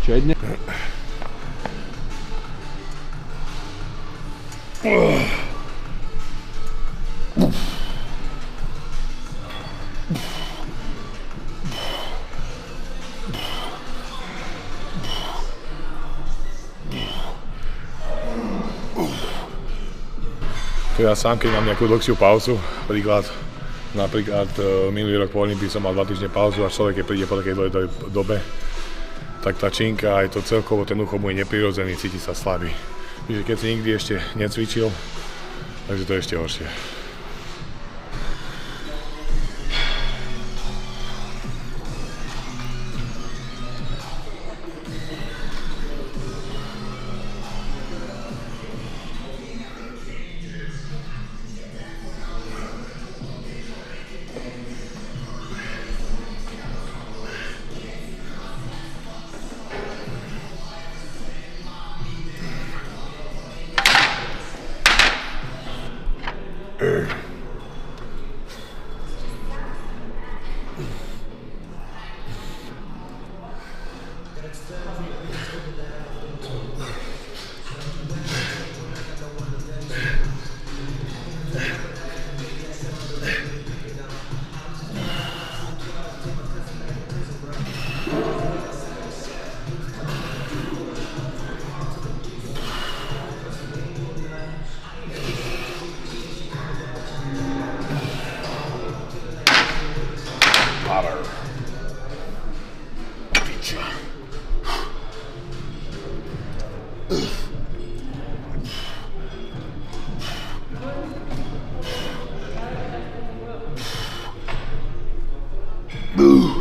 Średnie. Ja sám, keď mám nejakú dlhšiu pauzu, napríklad minulý rok po Olympii som mal 2 týždne pauzu a človek, keď príde po takej dobe, tak tá činka, aj to celkovo, ten ucho mu je neprirodzený, cíti sa slabý. Čiže keď si nikdy ešte necvičil, takže to je ešte horšie. No.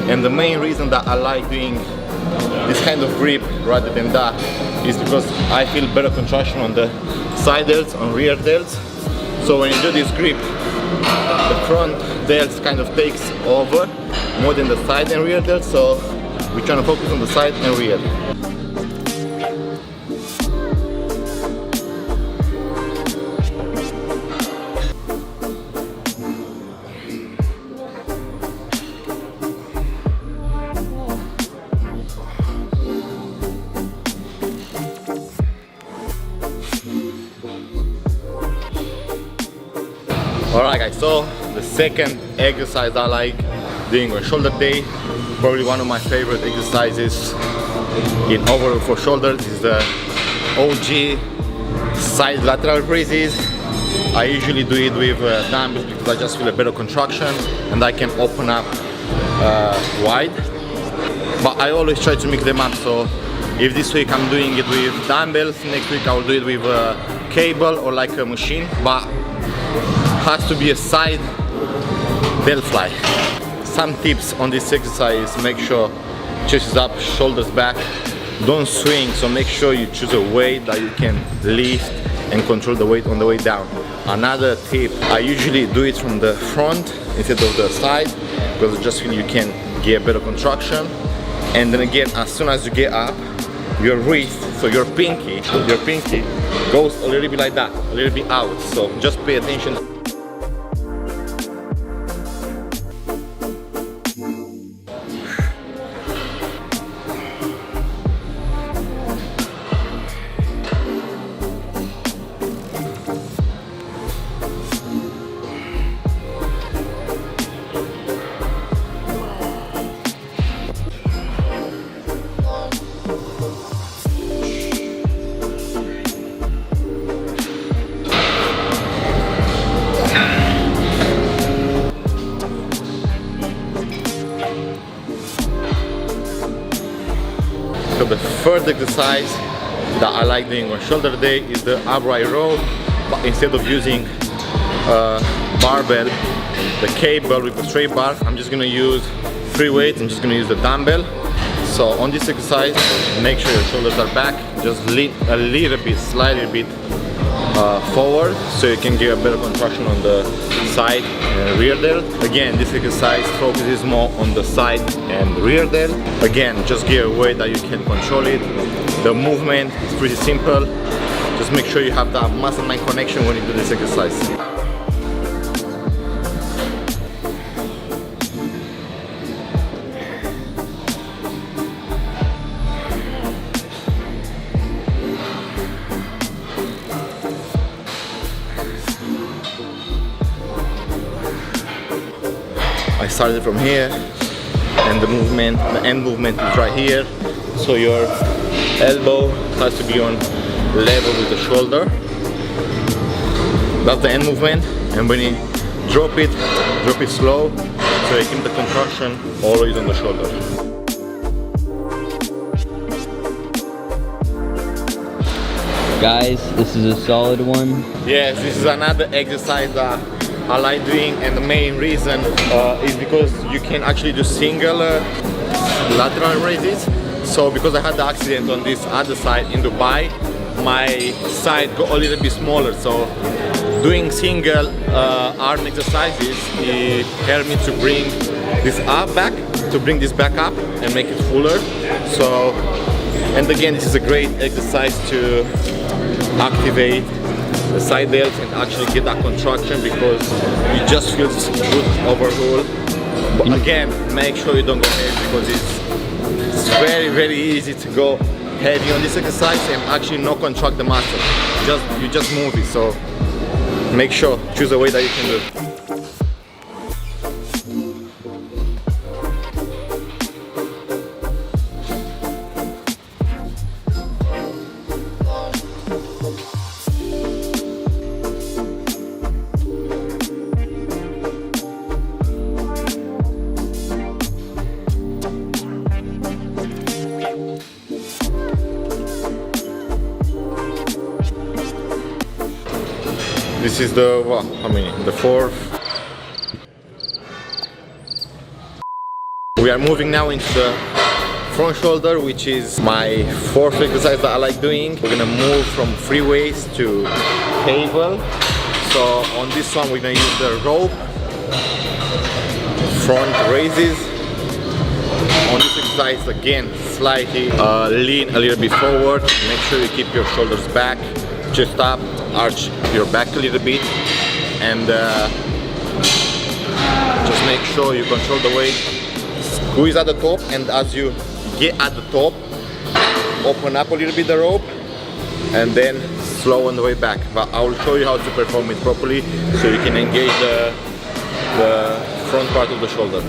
And the main reason that I like doing this kind of grip rather than that is because I feel better contraction on the side delts, on rear delts. So when you do this grip, the front delts kind of takes over more than the side and rear delts. So we're trying to focus on the side and rear. Alright guys, so the second exercise I like doing on shoulder day, probably one of my favorite exercises in overall for shoulders, is the OG side lateral raises. I usually do it with dumbbells because I just feel a better contraction and I can open up wide. But I always try to mix them up, so if this week I'm doing it with dumbbells, next week I will do it with a cable or like a machine, but has to be a side bell fly. Some tips on this exercise: make sure chest is up, shoulders back, don't swing, so make sure you choose a weight that you can lift and control the weight on the way down. Another tip, I usually do it from the front instead of the side because I just feel you can get better contraction. And then again, as soon as you get up, your wrist, so your pinky goes a little bit like that, a little bit out, so just pay attention. So the first exercise that I like doing on shoulder day is the upright row, but instead of using barbell, the cable with the straight bar, I'm just gonna use free weights. I'm just gonna use the dumbbell. So on this exercise, make sure your shoulders are back, just lean a little bit, slightly bit forward, so you can get a better contraction on the side and rear delt. Again, this exercise focuses more on the side and rear delt. Again, just get a way that you can control it. The movement is pretty simple. Just make sure you have that muscle mind connection when you do this exercise. I started from here, and the end movement is right here. So your elbow has to be on level with the shoulder. That's the end movement, and when you drop it slow, so you keep the contraction always on the shoulder. Guys, this is a solid one. Yes, this is another exercise that I like doing, and the main reason is because you can actually do single lateral raises. So because I had the accident on this other side in Dubai, my side got a little bit smaller. So doing single arm exercises, it helped me to bring this back up and make it fuller. So, and again, this is a great exercise to activate the side delt and actually get that contraction, because it just feels good overall. But again, make sure you don't go heavy, because it's very, very easy to go heavy on this exercise and actually not contract the muscle. You just move it. So make sure, choose a way that you can do it. This is the fourth. We are moving now into the front shoulder, which is my fourth exercise that I like doing. We're gonna move from free weights to cable. So on this one, we're gonna use the rope, front raises. On this exercise, again, slightly lean a little bit forward. Make sure you keep your shoulders back, chest up, arch your back a little bit, and just make sure you control the weight. Squeeze at the top, and as you get at the top, open up a little bit the rope, and then slow on the way back. But I will show you how to perform it properly, so you can engage the front part of the shoulder.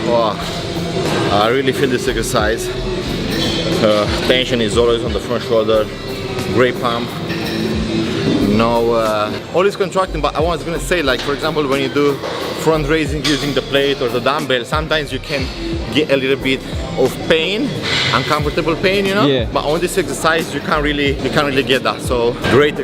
Wow, I really feel this exercise. Tension is always on the front shoulder. Great pump. No, always contracting. But I was gonna say, like, for example, when you do front raising using the plate or the dumbbell, sometimes you can get a little bit of pain, uncomfortable pain, you know. Yeah. But on this exercise, you can't really get that. So great.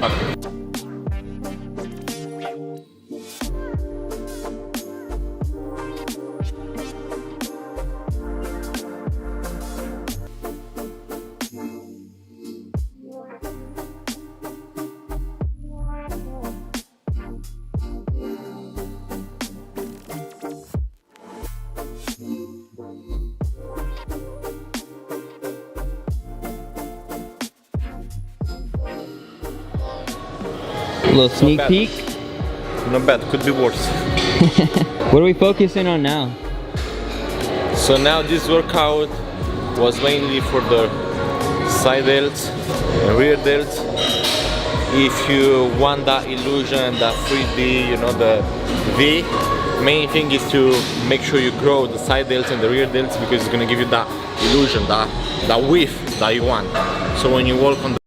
A little sneak bad. peek. Not bad, could be worse. What are we focusing on now? So now this workout was mainly for the side delts and rear delts. If you want that illusion, that 3D, you know, the V, main thing is to make sure you grow the side delts and the rear delts, because it's gonna give you that illusion, that width that you want. So when you walk on the